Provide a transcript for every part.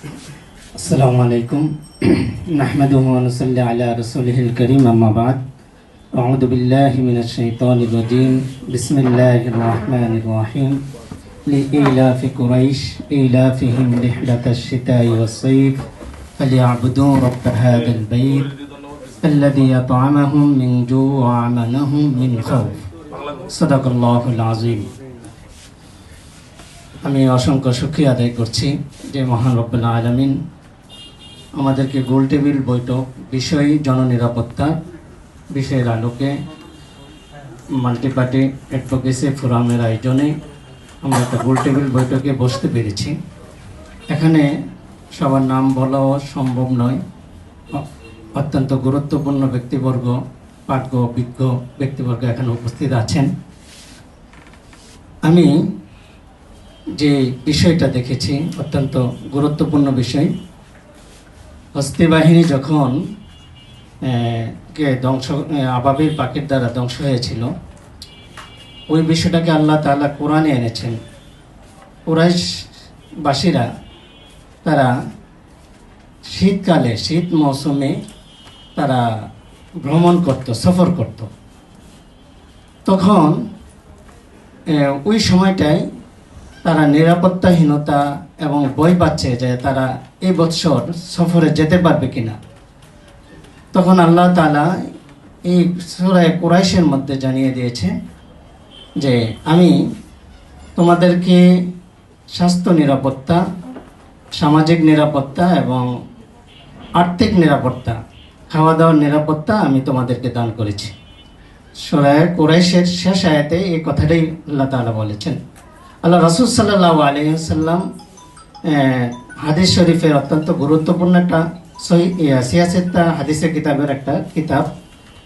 আসসালামু আলাইকুম নাহমাদুহু ওয়া নুসাল্লি আলা রাসূলিহিল কারীম আম্মা বা'দ আউযু বিল্লাহি মিনাশ শাইতানির রাজীম বিসমিল্লাহির রহমানির রহিম লিইলাফি কুরাইশ ইলাফিহিম রিহলাতাশ শিতাই ওয়াস সাইফ ফালিয়াবুদু রাব্ব হাযাল বাইত الذي أطعمهم من جوع وآمنهم من خوف صدق الله العظيم। আমি অসংখ্য শুকরিয়া আদায় করছি যে মহান রব্বুল আলামিন আমাদেরকে গোল টেবিল বৈঠক বিষয় জননিরাপত্তা বিষয়ের আলোকে মাল্টিপার্টি অ্যাডভোকেসি ফোরামের আয়োজনে আমরা একটা গোল টেবিল বৈঠকে বসতে পেরেছি। এখানে সবার নাম বলাও সম্ভব নয়, অত্যন্ত গুরুত্বপূর্ণ ব্যক্তিবর্গ, পাঠ্য অভিজ্ঞ ব্যক্তিবর্গ এখানে উপস্থিত আছেন। আমি যে বিষয়টা দেখেছি অত্যন্ত গুরুত্বপূর্ণ বিষয়। হস্তি বাহিনী যখন আবাবিল পাখির দ্বারা ধ্বংস হয়েছিল, ওই বিষয়টাকে আল্লাহ তাআলা কোরআনে এনেছেন। কুরাইশবাসীরা তারা শীতকালে শীত মৌসুমে তারা ভ্রমণ করত, সফর করত। তখন ওই সময়টায় তারা নিরাপত্তাহীনতা এবং ভয় পাচ্ছে যে তারা এই বৎসর সফরে যেতে পারবে কিনা। তখন আল্লাহ তাআলা এই সূরা কুরাইশের মধ্যে জানিয়ে দিয়েছে যে আমি তোমাদেরকে স্বাস্থ্য নিরাপত্তা, সামাজিক নিরাপত্তা এবং আর্থিক নিরাপত্তা, খাওয়া দাওয়ার নিরাপত্তা আমি তোমাদেরকে দান করেছি। সূরা কুরাইশের শেষ আয়াতে এই কথাটাই আল্লাহ তাআলা বলেছেন। আল্লাহ রাসূল সাল্লাল্লাহু আলাইহি ওয়াসাল্লাম হাদিস শরীফের অত্যন্ত গুরুত্বপূর্ণ একটা সিয়াসেত হাদিসের কিতাবের একটা কিতাব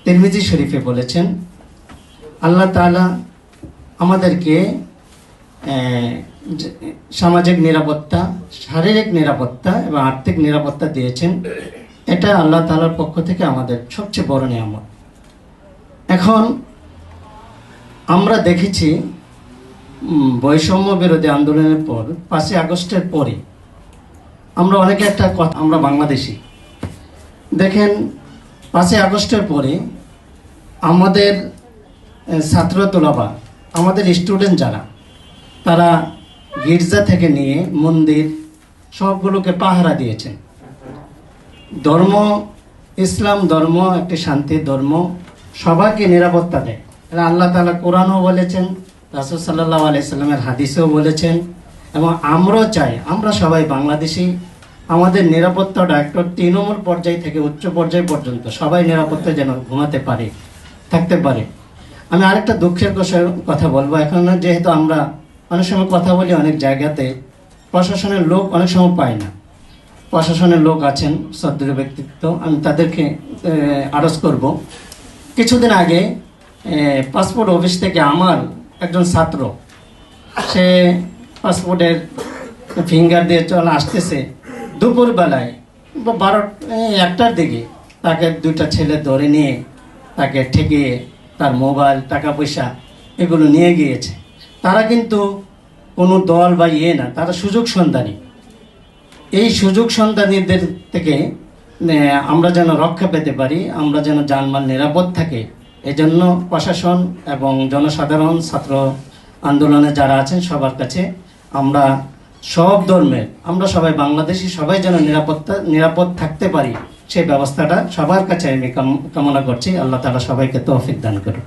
তিরমিজি শরীফে বলেছেন, আল্লাহ তাআলা আমাদেরকে সামাজিক নিরাপত্তা, শারীরিক নিরাপত্তা এবং আর্থিক নিরাপত্তা দিয়েছেন। এটা আল্লাহ তাআলার পক্ষ থেকে আমাদের সবচেয়ে বড় নিয়ামত। এখন আমরা দেখেছি বৈষম্য বিরোধী আন্দোলনের পর 5ই আগস্টের পরে আমরা অনেকে একটা কথা, আমরা বাংলাদেশি, দেখেন 5ই আগস্টের পরে আমাদের ছাত্র তোলাবা, আমাদের স্টুডেন্ট যারা, তারা গির্জা থেকে নিয়ে মন্দির সবগুলোকে পাহারা দিয়েছেন। ধর্ম, ইসলাম ধর্ম একটি শান্তির ধর্ম, সবাইকে নিরাপত্তা দেয়। আল্লাহ তাআলা কোরআনও বলেছেন, রাসূল সাল্লাল্লাহু আলাইহি সাল্লামের হাদিসেও বলেছেন, এবং আমরাও চাই আমরা সবাই বাংলাদেশি, আমাদের নিরাপত্তাটা একটা তৃণমূল পর্যায় থেকে উচ্চ পর্যায় পর্যন্ত সবাই নিরাপত্তা যেন ঘুমাতে পারে, থাকতে পারে। আমি আরেকটা দুঃখের কথা বলবো। এখন যেহেতু আমরা অনেক সময় কথা বলি, অনেক জায়গাতে প্রশাসনের লোক অনেক সময় পাই না। প্রশাসনের লোক আছেন, শ্রদ্ধেয় ব্যক্তিত্ব, আমি তাদেরকে আরজ করব। কিছুদিন আগে পাসপোর্ট অফিস থেকে আমার একজন ছাত্র, সে পাসপোর্টের ফিঙ্গার দিয়ে চলে আসতেছে, দুপুরবেলায় 1টার দিকে তাকে 2টা ছেলে ধরে নিয়ে তাকে ঠেকিয়ে তার মোবাইল, টাকা পয়সা এগুলো নিয়ে গিয়েছে। তারা কিন্তু কোনো দল বা না, তারা সুযোগ সন্ধানী। এই সুযোগ সন্ধানীদের থেকে আমরা যেন রক্ষা পেতে পারি, আমরা যেন জানমাল নিরাপদ থাকে, এজন্য প্রশাসন এবং জনসাধারণ, ছাত্র আন্দোলনে যারা আছেন সবার কাছে আমরা সব ধর্মের, আমরা সবাই বাংলাদেশি, সবাই যেন নিরাপদ থাকতে পারি, সেই ব্যবস্থাটা সবার কাছে আমি কামনা করছি। আল্লাহ তাআলা সবাইকে তৌফিক দান করুন।